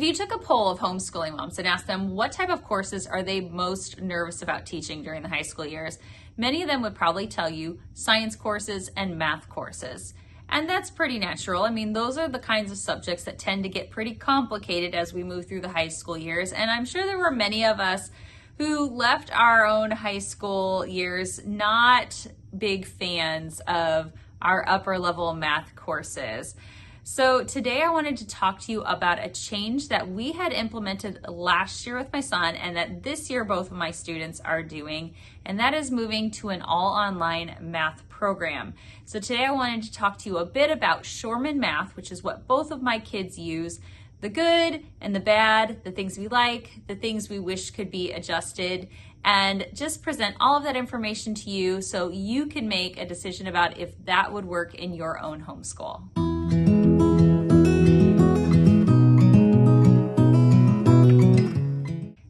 If you took a poll of homeschooling moms and asked them what type of courses are they most nervous about teaching during the high school years, many of them would probably tell you science courses and math courses. And that's pretty natural. I mean, those are the kinds of subjects that tend to get pretty complicated as we move through the high school years. And I'm sure there were many of us who left our own high school years not big fans of our upper level math courses. So today I wanted to talk to you about a change that we had implemented last year with my son and that this year both of my students are doing, and that is moving to an all-online math program. So today I wanted to talk to you a bit about Shormann Math, which is what both of my kids use, the good and the bad, the things we like, the things we wish could be adjusted, and just present all of that information to you so you can make a decision about if that would work in your own homeschool.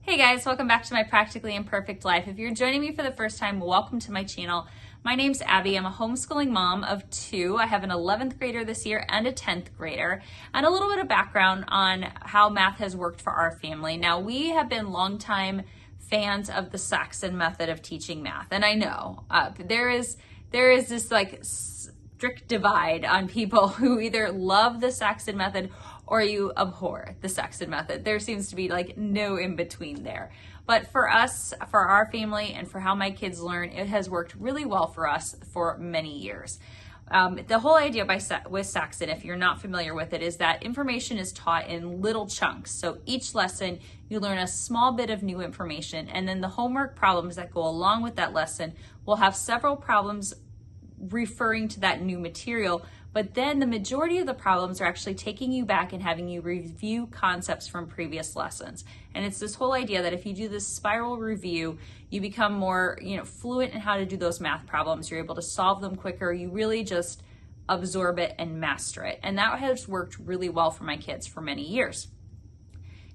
Hey guys, welcome back to my Practically Imperfect Life. If you're joining me for the first time, welcome to my channel. My name's Abby. I'm a homeschooling mom of two. I have an 11th grader this year and a 10th grader, and a little bit of background on how math has worked for our family. Now, we have been longtime fans of the Saxon method of teaching math, and I know there is this like strict divide on people who either love the Saxon method or you abhor the Saxon method. There seems to be like no in between there. But for us, for our family, and for how my kids learn, it has worked really well for us for many years. The whole idea with Saxon, if you're not familiar with it, is that information is taught in little chunks. So each lesson, you learn a small bit of new information, and then the homework problems that go along with that lesson will have several problems referring to that new material, but then the majority of the problems are actually taking you back and having you review concepts from previous lessons. And it's this whole idea that if you do this spiral review, you become more, fluent in how to do those math problems. You're able to solve them quicker. You really just absorb it and master it. And that has worked really well for my kids for many years.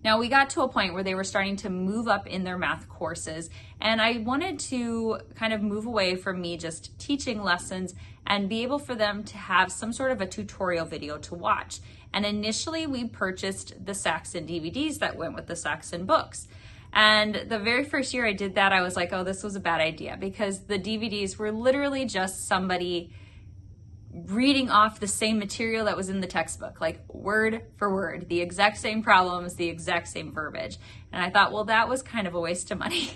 Now, we got to a point where they were starting to move up in their math courses, and I wanted to kind of move away from me just teaching lessons and be able for them to have some sort of a tutorial video to watch. And initially, we purchased the Saxon DVDs that went with the Saxon books. And the very first year I did that, I was like, oh, this was a bad idea, because the DVDs were literally just somebody reading off the same material that was in the textbook, like word for word, the exact same problems, the exact same verbiage. And I thought, well, that was kind of a waste of money.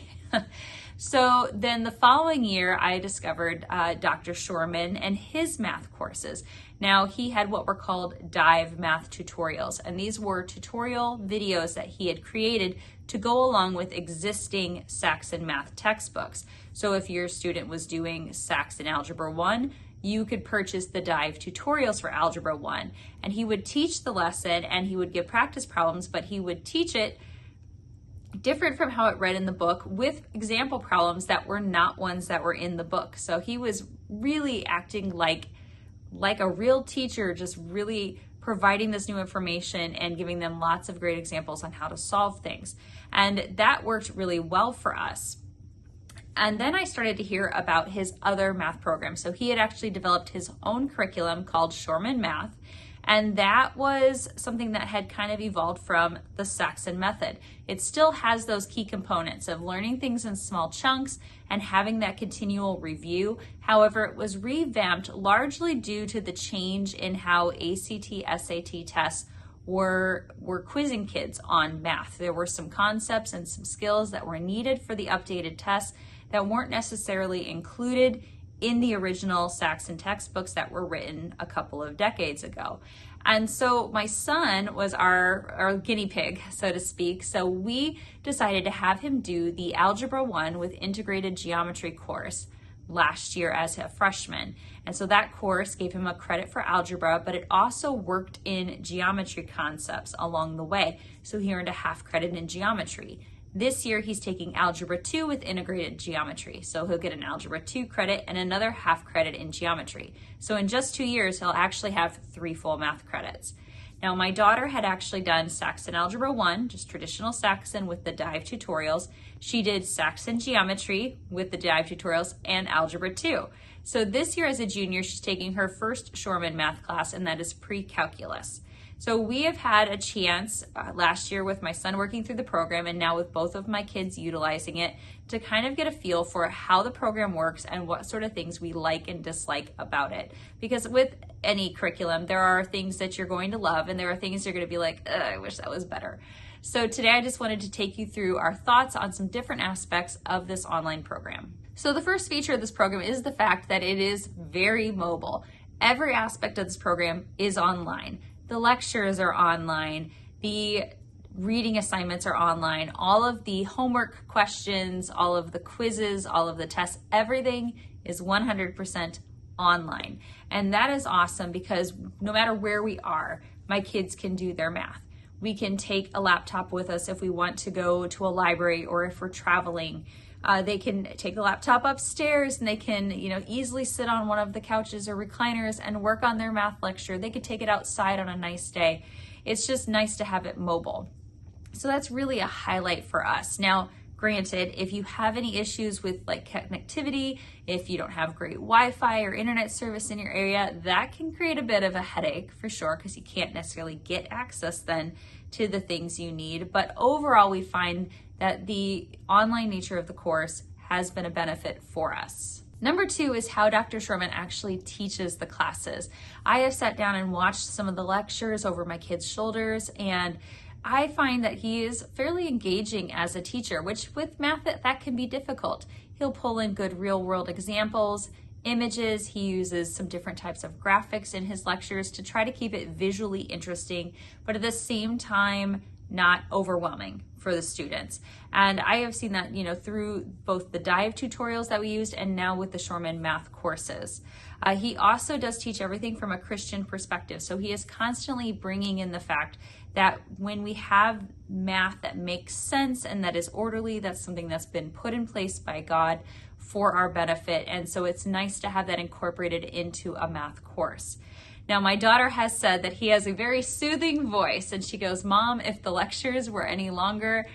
So then the following year, I discovered Dr. Shormann and his math courses. Now, he had what were called Dive Math tutorials, and these were tutorial videos that he had created to go along with existing Saxon math textbooks. So if your student was doing Saxon Algebra 1, you could purchase the Dive tutorials for Algebra 1. And he would teach the lesson and he would give practice problems, but he would teach it different from how it read in the book with example problems that were not ones that were in the book. So he was really acting like a real teacher, just really providing this new information and giving them lots of great examples on how to solve things. And that worked really well for us. And then I started to hear about his other math program. So he had actually developed his own curriculum called Shormann Math, and that was something that had kind of evolved from the Saxon method. It still has those key components of learning things in small chunks and having that continual review. However, it was revamped largely due to the change in how ACT, SAT tests were quizzing kids on math. There were some concepts and some skills that were needed for the updated tests that weren't necessarily included in the original Saxon textbooks that were written a couple of decades ago. And so my son was our guinea pig, so to speak. So we decided to have him do the Algebra 1 with integrated geometry course last year as a freshman. And so that course gave him a credit for algebra, but it also worked in geometry concepts along the way. So he earned a half credit in geometry. This year, he's taking Algebra 2 with integrated geometry. So he'll get an Algebra 2 credit and another half credit in geometry. So in just 2 years, he'll actually have 3 full math credits. Now, my daughter had actually done Saxon Algebra 1, just traditional Saxon with the Dive tutorials. She did Saxon Geometry with the Dive tutorials and Algebra 2. So this year as a junior, she's taking her first Shormann Math class, and that is pre-calculus. So we have had a chance last year with my son working through the program, and now with both of my kids utilizing it, to kind of get a feel for how the program works and what sort of things we like and dislike about it. Because with any curriculum, there are things that you're going to love and there are things you're going to be like, I wish that was better. So today I just wanted to take you through our thoughts on some different aspects of this online program. So the first feature of this program is the fact that it is very mobile. Every aspect of this program is online. The lectures are online. The reading assignments are online. All of the homework questions, all of the quizzes, all of the tests, everything is 100% online. And that is awesome because no matter where we are, my kids can do their math. We can take a laptop with us if we want to go to a library or if we're traveling. They can take a laptop upstairs and they can, easily sit on one of the couches or recliners and work on their math lecture. They could take it outside on a nice day. It's just nice to have it mobile. So that's really a highlight for us. Now, granted, if you have any issues with like connectivity, if you don't have great Wi-Fi or internet service in your area, that can create a bit of a headache for sure, because you can't necessarily get access then to the things you need. But overall, we find that the online nature of the course has been a benefit for us. Number 2 is how Dr. Shormann actually teaches the classes. I have sat down and watched some of the lectures over my kids' shoulders, and I find that he is fairly engaging as a teacher, which with math, that can be difficult. He'll pull in good real-world examples, images. He uses some different types of graphics in his lectures to try to keep it visually interesting, but at the same time, not overwhelming for the students. And I have seen that, through both the dive tutorials that we used and now with the Shormann Math courses. He also does teach everything from a Christian perspective. So he is constantly bringing in the fact that when we have math that makes sense and that is orderly, that's something that's been put in place by God for our benefit. And so it's nice to have that incorporated into a math course. Now, my daughter has said that he has a very soothing voice, and she goes, "Mom, if the lectures were any longer,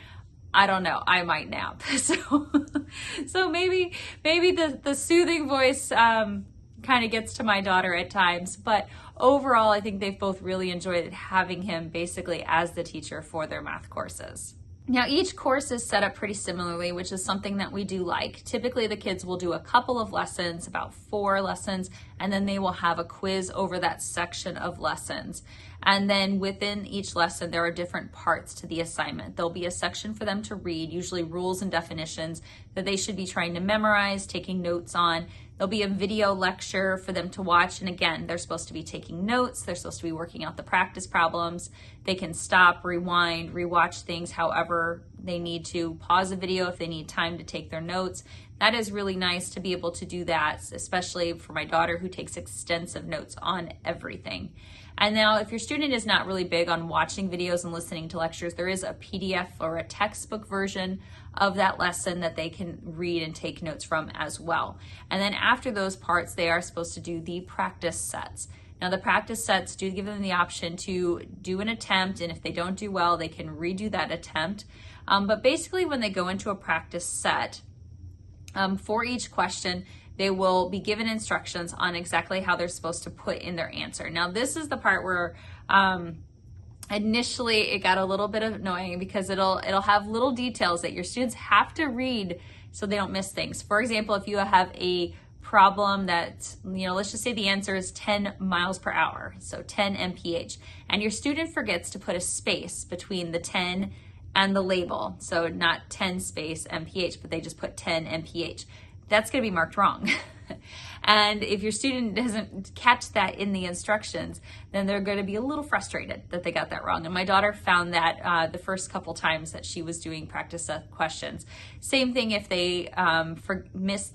I don't know, I might nap." So maybe the soothing voice kind of gets to my daughter at times, but overall, I think they've both really enjoyed having him basically as the teacher for their math courses. Now, each course is set up pretty similarly, which is something that we do like. Typically, the kids will do a couple of lessons, about 4 lessons, and then they will have a quiz over that section of lessons. And then within each lesson, there are different parts to the assignment. There'll be a section for them to read, usually rules and definitions that they should be trying to memorize, taking notes on. There'll be a video lecture for them to watch. And again, they're supposed to be taking notes. They're supposed to be working out the practice problems. They can stop, rewind, rewatch things however they need to, pause a video if they need time to take their notes. That is really nice to be able to do that, especially for my daughter who takes extensive notes on everything. And now if your student is not really big on watching videos and listening to lectures, there is a PDF or a textbook version of that lesson that they can read and take notes from as well. And then after those parts, they are supposed to do the practice sets. Now the practice sets do give them the option to do an attempt, and if they don't do well, they can redo that attempt. But basically when they go into a practice set, for each question, they will be given instructions on exactly how they're supposed to put in their answer. Now, this is the part where initially it got a little bit annoying because it'll have little details that your students have to read so they don't miss things. For example, if you have a problem that, let's just say the answer is 10 miles per hour, so 10 mph, and your student forgets to put a space between the 10 and the label, so not 10 space mph, but they just put 10 mph. That's going to be marked wrong. And if your student doesn't catch that in the instructions, then they're going to be a little frustrated that they got that wrong. And my daughter found that the first couple times that she was doing practice questions. Same thing if they miss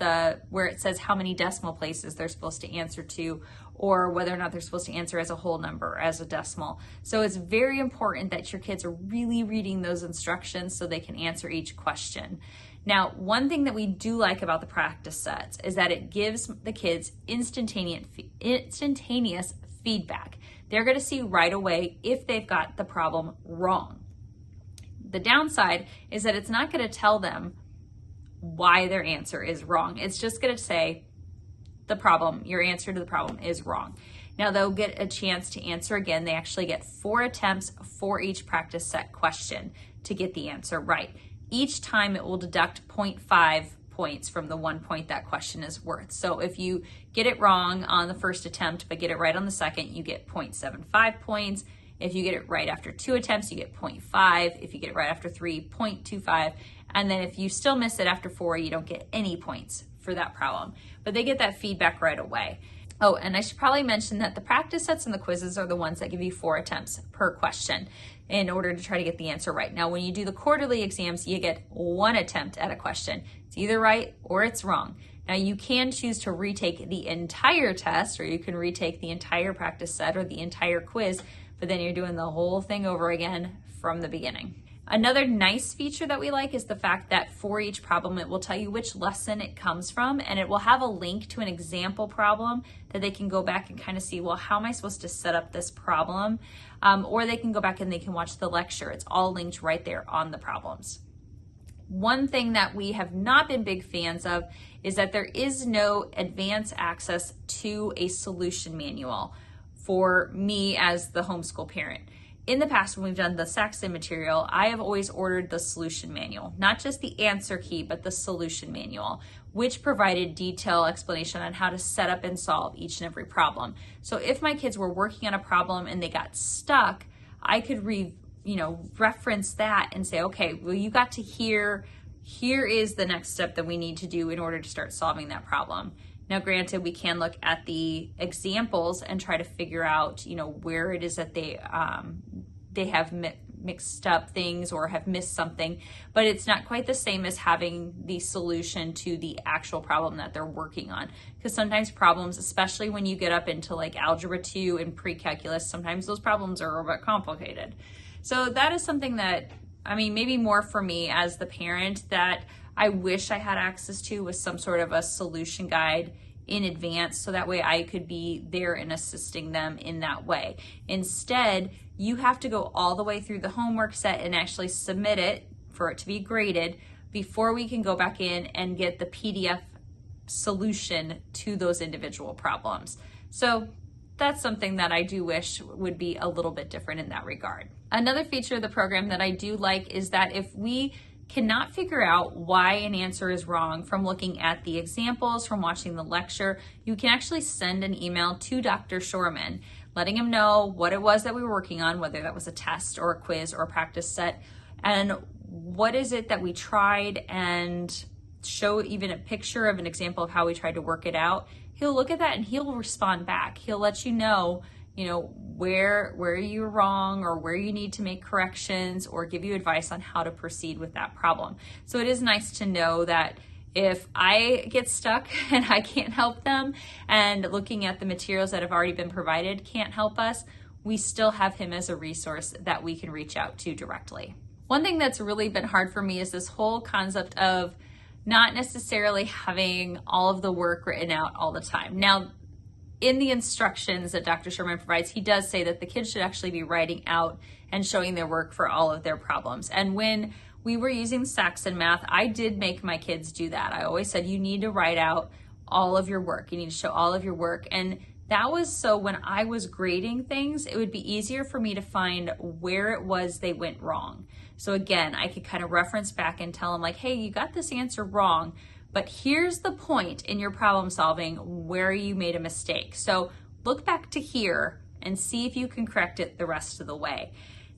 where it says how many decimal places they're supposed to answer to, or whether or not they're supposed to answer as a whole number, as a decimal. So it's very important that your kids are really reading those instructions so they can answer each question. Now, one thing that we do like about the practice sets is that it gives the kids instantaneous feedback. They're going to see right away if they've got the problem wrong. The downside is that it's not going to tell them why their answer is wrong. It's just going to say your answer to the problem is wrong. Now they'll get a chance to answer again. They actually get 4 attempts for each practice set question to get the answer right. Each time it will deduct 0.5 points from the 1 point that question is worth. So if you get it wrong on the first attempt but get it right on the second, you get 0.75 points. If you get it right after 2 attempts, you get 0.5. If you get it right after 3, 0.25. And then if you still miss it after 4, you don't get any points for that problem. But they get that feedback right away. Oh, and I should probably mention that the practice sets and the quizzes are the ones that give you 4 attempts per question in order to try to get the answer right. Now, when you do the quarterly exams, you get 1 attempt at a question. It's either right or it's wrong. Now, you can choose to retake the entire test, or you can retake the entire practice set or the entire quiz, but then you're doing the whole thing over again from the beginning. Another nice feature that we like is the fact that for each problem, it will tell you which lesson it comes from, and it will have a link to an example problem that they can go back and kind of see, well, how am I supposed to set up this problem? Or they can go back and they can watch the lecture. It's all linked right there on the problems. One thing that we have not been big fans of is that there is no advanced access to a solution manual for me as the homeschool parent. In the past, when we've done the Saxon material, I have always ordered the solution manual, not just the answer key, but the solution manual, which provided detailed explanation on how to set up and solve each and every problem. So if my kids were working on a problem and they got stuck, I could reference that and say, okay, well, you got to here is the next step that we need to do in order to start solving that problem. Now, granted, we can look at the examples and try to figure out, where it is that they have mixed up things or have missed something, but it's not quite the same as having the solution to the actual problem that they're working on. Because sometimes problems, especially when you get up into like Algebra 2 and pre-calculus, sometimes those problems are a bit complicated. So that is something that, maybe more for me as the parent, that I wish I had access to with some sort of a solution guide in advance, so that way I could be there and assisting them in that way. Instead, you have to go all the way through the homework set and actually submit it for it to be graded before we can go back in and get the PDF solution to those individual problems. So that's something that I do wish would be a little bit different in that regard. Another feature of the program that I do like is that if we cannot figure out why an answer is wrong from looking at the examples, from watching the lecture, you can actually send an email to Dr. Shormann, letting him know what it was that we were working on, whether that was a test or a quiz or a practice set, and what is it that we tried, and show even a picture of an example of how we tried to work it out. He'll look at that and he'll respond back. He'll let you know, where you're wrong or where you need to make corrections, or give you advice on how to proceed with that problem. So it is nice to know that if I get stuck and I can't help them, and looking at the materials that have already been provided can't help us, we still have him as a resource that we can reach out to directly. One thing that's really been hard for me is this whole concept of not necessarily having all of the work written out all the time. Now, in the instructions that Dr. Shormann provides, he does say that the kids should actually be writing out and showing their work for all of their problems. And when we were using Saxon Math, I did make my kids do that. I always said, you need to write out all of your work. You need to show all of your work. And that was so when I was grading things, it would be easier for me to find where it was they went wrong. So again, I could kind of reference back and tell them like, hey, you got this answer wrong, but here's the point in your problem solving where you made a mistake. So look back to here and see if you can correct it the rest of the way.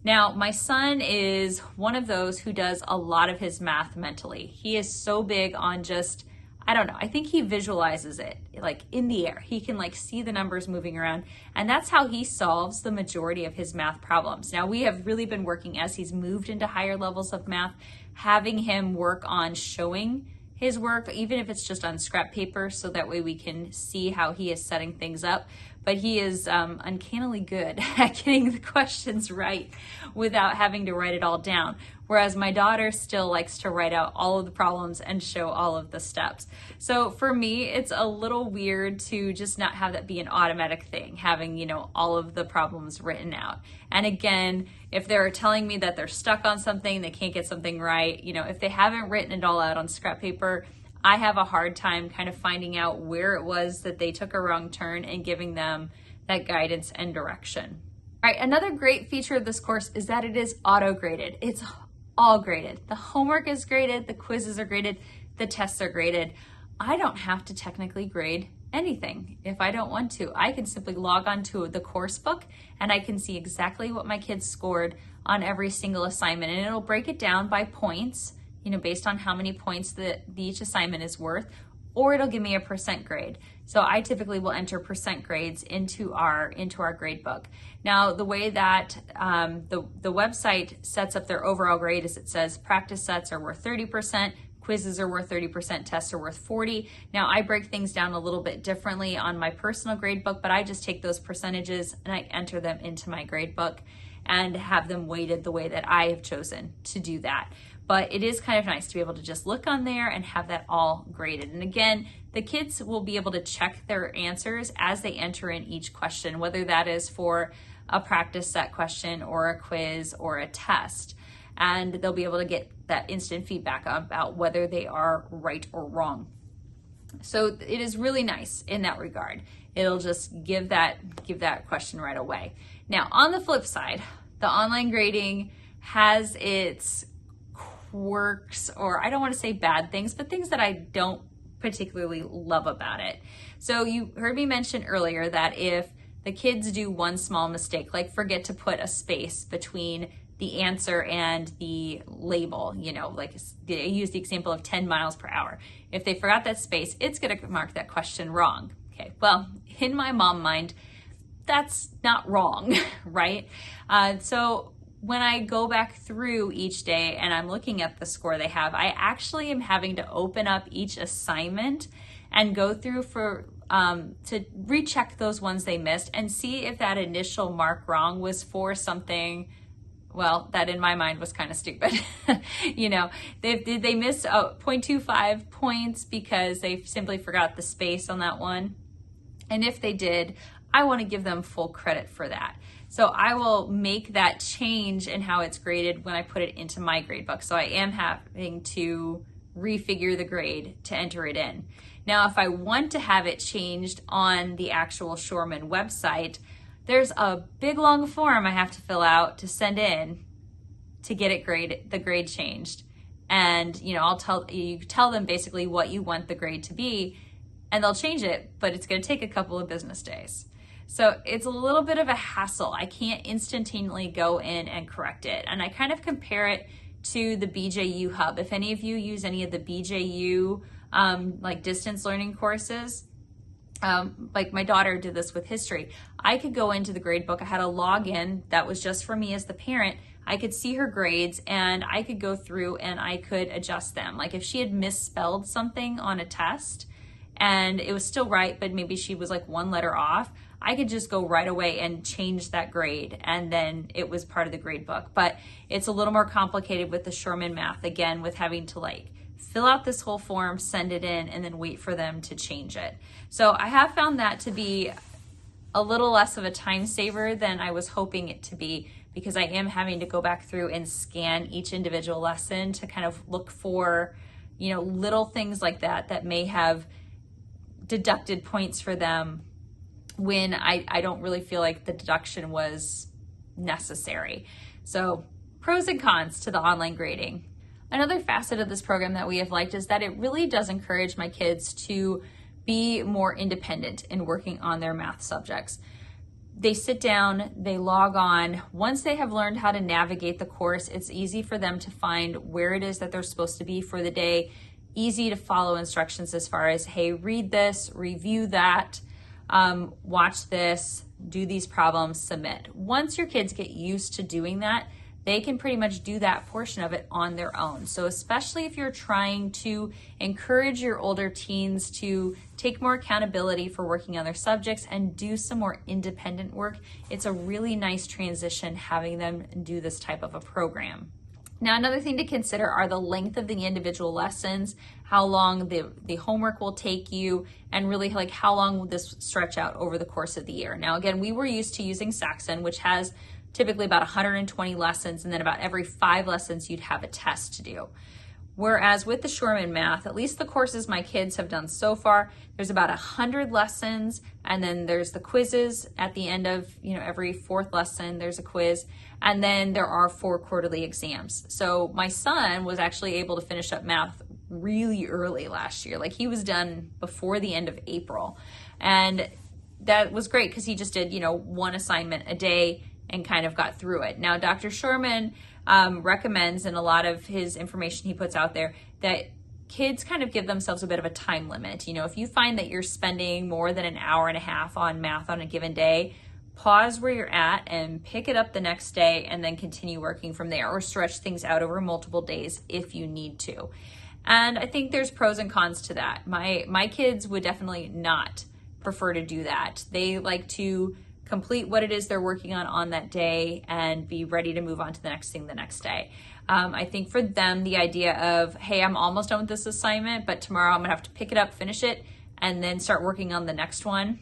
Now, my son is one of those who does a lot of his math mentally. He is so big on just, I think he visualizes it like in the air. He can like see the numbers moving around, and that's how he solves the majority of his math problems. Now, we have really been working, as he's moved into higher levels of math, having him work on showing his work, even if it's just on scrap paper, so that way we can see how he is setting things up. But he is uncannily good at getting the questions right without having to write it all down. Whereas my daughter still likes to write out all of the problems and show all of the steps. So for me, it's a little weird to just not have that be an automatic thing, having, all of the problems written out. And again, if they're telling me that they're stuck on something, they can't get something right, if they haven't written it all out on scrap paper, I have a hard time kind of finding out where it was that they took a wrong turn and giving them that guidance and direction. All right, another great feature of this course is that it is auto-graded. It's all graded. The homework is graded, the quizzes are graded, the tests are graded. I don't have to technically grade anything if I don't want to. I can simply log on to the course book and I can see exactly what my kids scored on every single assignment, and it'll break it down by points, based on how many points each assignment is worth, or it'll give me a percent grade. So I typically will enter percent grades into our grade book. Now, the way that the website sets up their overall grade is it says practice sets are worth 30%, quizzes are worth 30%, tests are worth 40%. Now, I break things down a little bit differently on my personal grade book, but I just take those percentages and I enter them into my grade book and have them weighted the way that I have chosen to do that. But it is kind of nice to be able to just look on there and have that all graded. And again, the kids will be able to check their answers as they enter in each question, whether that is for a practice set question or a quiz or a test. And they'll be able to get that instant feedback about whether they are right or wrong. So it is really nice in that regard. It'll just give that question right away. Now, on the flip side, the online grading has its quirks, or I don't want to say bad things, but things that I don't particularly love about it. So you heard me mention earlier that if the kids do one small mistake, like forget to put a space between the answer and the label, like I used the example of 10 miles per hour. If they forgot that space, it's going to mark that question wrong. Okay, well, in my mom mind, that's not wrong, right? So when I go back through each day and I'm looking at the score they have, I actually am having to open up each assignment and go through to recheck those ones they missed and see if that initial mark wrong was for something, well, that in my mind was kind of stupid. Did they miss 0.25 points because they simply forgot the space on that one? And if they did, I want to give them full credit for that. So I will make that change in how it's graded when I put it into my grade book. So I am having to refigure the grade to enter it in. Now, if I want to have it changed on the actual Shormann website, there's a big long form I have to fill out to send in to get the grade changed. And I'll tell them basically what you want the grade to be, and they'll change it, but it's going to take a couple of business days. So it's a little bit of a hassle. I can't instantaneously go in and correct it. And I kind of compare it to the BJU Hub. If any of you use any of the BJU like distance learning courses, like my daughter did this with history, I could go into the grade book. I had a login that was just for me as the parent. I could see her grades and I could go through and I could adjust them. Like if she had misspelled something on a test and it was still right, but maybe she was like one letter off, I could just go right away and change that grade, and then it was part of the grade book. But it's a little more complicated with the Shormann Math, again, with having to fill out this whole form, send it in, and then wait for them to change it. So I have found that to be a little less of a time saver than I was hoping it to be, because I am having to go back through and scan each individual lesson to kind of look for, little things like that may have deducted points for them when I don't really feel like the deduction was necessary. So pros and cons to the online grading. Another facet of this program that we have liked is that it really does encourage my kids to be more independent in working on their math subjects. They sit down, they log on. Once they have learned how to navigate the course, it's easy for them to find where it is that they're supposed to be for the day. Easy to follow instructions as far as, hey, read this, review that, watch this, do these problems, submit. Once your kids get used to doing that, they can pretty much do that portion of it on their own. So especially if you're trying to encourage your older teens to take more accountability for working on their subjects and do some more independent work, it's a really nice transition having them do this type of a program. Now, another thing to consider are the length of the individual lessons, how long the homework will take you, and really how long will this stretch out over the course of the year. Now, again, we were used to using Saxon, which has typically about 120 lessons, and then about every 5 lessons you'd have a test to do. Whereas with the Shormann Math, at least the courses my kids have done so far, there's about 100 lessons, and then there's the quizzes at the end of, every fourth lesson, there's a quiz, and then there are 4 quarterly exams. So my son was actually able to finish up math really early last year. Like, he was done before the end of April. And that was great because he just did, 1 assignment a day and kind of got through it. Now, Dr. Shormann recommends, in a lot of his information he puts out there, that kids kind of give themselves a bit of a time limit. If you find that you're spending more than an hour and a half on math on a given day, pause where you're at and pick it up the next day and then continue working from there, or stretch things out over multiple days if you need to. And I think there's pros and cons to that. My kids would definitely not prefer to do that. They like to complete what it is they're working on that day and be ready to move on to the next thing the next day. I think for them, the idea of, hey, I'm almost done with this assignment, but tomorrow I'm gonna have to pick it up, finish it, and then start working on the next one,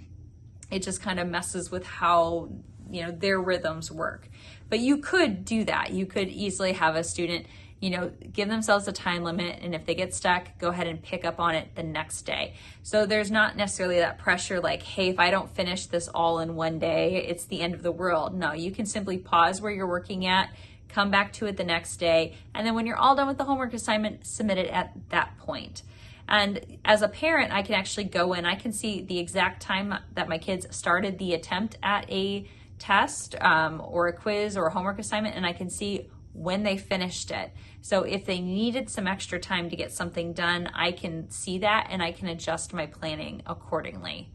it just kind of messes with how, their rhythms work. But you could do that. You could easily have a student, give themselves a time limit, and if they get stuck, go ahead and pick up on it the next day. So there's not necessarily that pressure like, hey, if I don't finish this all in one day, it's the end of the world. No, you can simply pause where you're working at, come back to it the next day, and then when you're all done with the homework assignment, submit it at that point. And as a parent, I can actually go in, I can see the exact time that my kids started the attempt at a test or a quiz or a homework assignment, and I can see when they finished it. So if they needed some extra time to get something done, I can see that and I can adjust my planning accordingly.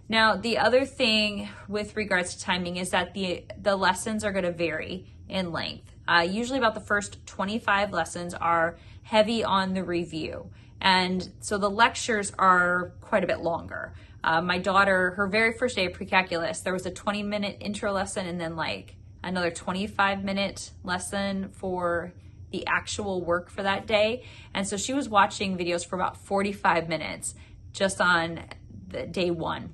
Now, the other thing with regards to timing is that the lessons are going to vary in length. Usually about the first 25 lessons are heavy on the review. And so the lectures are quite a bit longer. My daughter, her very first day of pre-calculus, there was a 20-minute intro lesson and then like another 25-minute lesson for the actual work for that day. And so she was watching videos for about 45 minutes just on the day 1.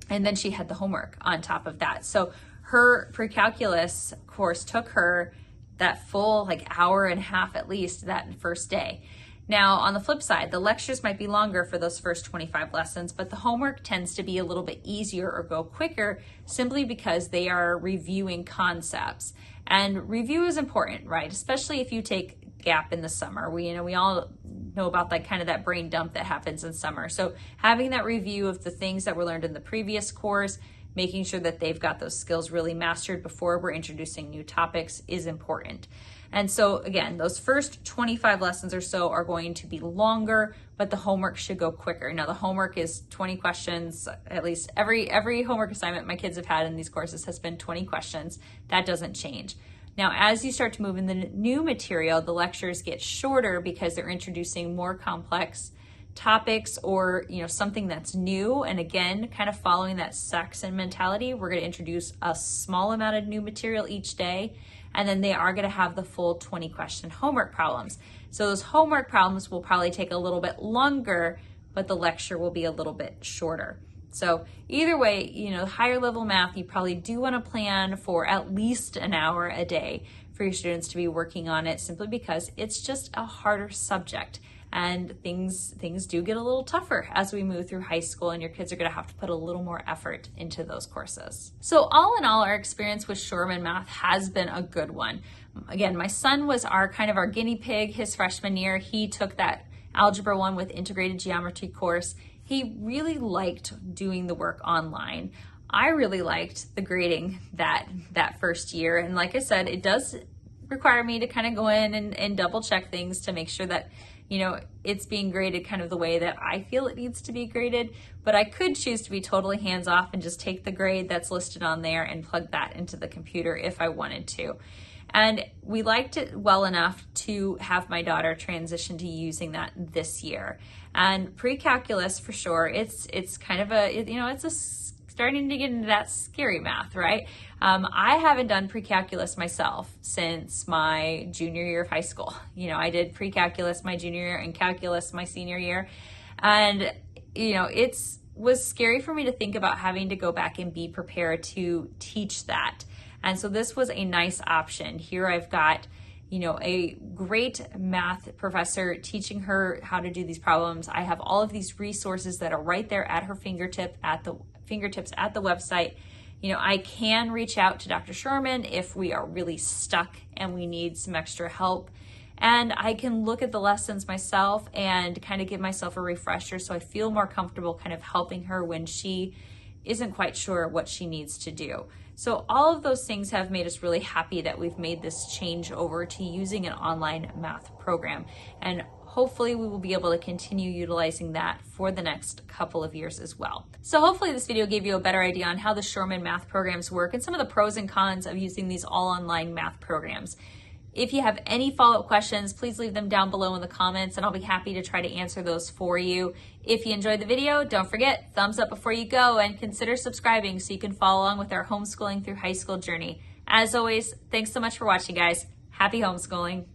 And then she had the homework on top of that. So her pre-calculus course took her that full hour and a half at least that first day. Now, on the flip side, the lectures might be longer for those first 25 lessons, but the homework tends to be a little bit easier or go quicker simply because they are reviewing concepts. And review is important, right? Especially if you take gap in the summer. We all know about that brain dump that happens in summer. So having that review of the things that were learned in the previous course, making sure that they've got those skills really mastered before we're introducing new topics is important. And so again, those first 25 lessons or so are going to be longer, but the homework should go quicker. Now the homework is 20 questions, at least every homework assignment my kids have had in these courses has been 20 questions. That doesn't change. Now, as you start to move in the new material, the lectures get shorter because they're introducing more complex topics or something that's new. And again, kind of following that Saxon mentality, we're going to introduce a small amount of new material each day. And then they are going to have the full 20 question homework problems. So those homework problems will probably take a little bit longer, but the lecture will be a little bit shorter. So either way, higher level math, you probably do want to plan for at least an hour a day for your students to be working on it, simply because it's just a harder subject. And things do get a little tougher as we move through high school, and your kids are going to have to put a little more effort into those courses. So all in all, our experience with Shormann Math has been a good one. Again, my son was our guinea pig his freshman year. He took that Algebra 1 with integrated geometry course. He really liked doing the work online. I really liked the grading that first year. And like I said, it does require me to kind of go in and double check things to make sure that it's being graded kind of the way that I feel it needs to be graded, but I could choose to be totally hands off and just take the grade that's listed on there and plug that into the computer if I wanted to. And we liked it well enough to have my daughter transition to using that this year. And pre-calculus, for sure, it's kind of it's starting to get into that scary math, right? I haven't done pre-calculus myself since my junior year of high school. I did pre-calculus my junior year and calculus my senior year. And, it was scary for me to think about having to go back and be prepared to teach that. And so this was a nice option. Here I've got, a great math professor teaching her how to do these problems. I have all of these resources that are right there at her fingertips at the website. I can reach out to Dr. Shormann if we are really stuck and we need some extra help. And I can look at the lessons myself and kind of give myself a refresher so I feel more comfortable kind of helping her when she isn't quite sure what she needs to do. So all of those things have made us really happy that we've made this change over to using an online math program. And hopefully we will be able to continue utilizing that for the next couple of years as well. So hopefully this video gave you a better idea on how the Shormann Math programs work and some of the pros and cons of using these all online math programs. If you have any follow-up questions, please leave them down below in the comments and I'll be happy to try to answer those for you. If you enjoyed the video, don't forget, thumbs up before you go and consider subscribing so you can follow along with our homeschooling through high school journey. As always, thanks so much for watching, guys. Happy homeschooling.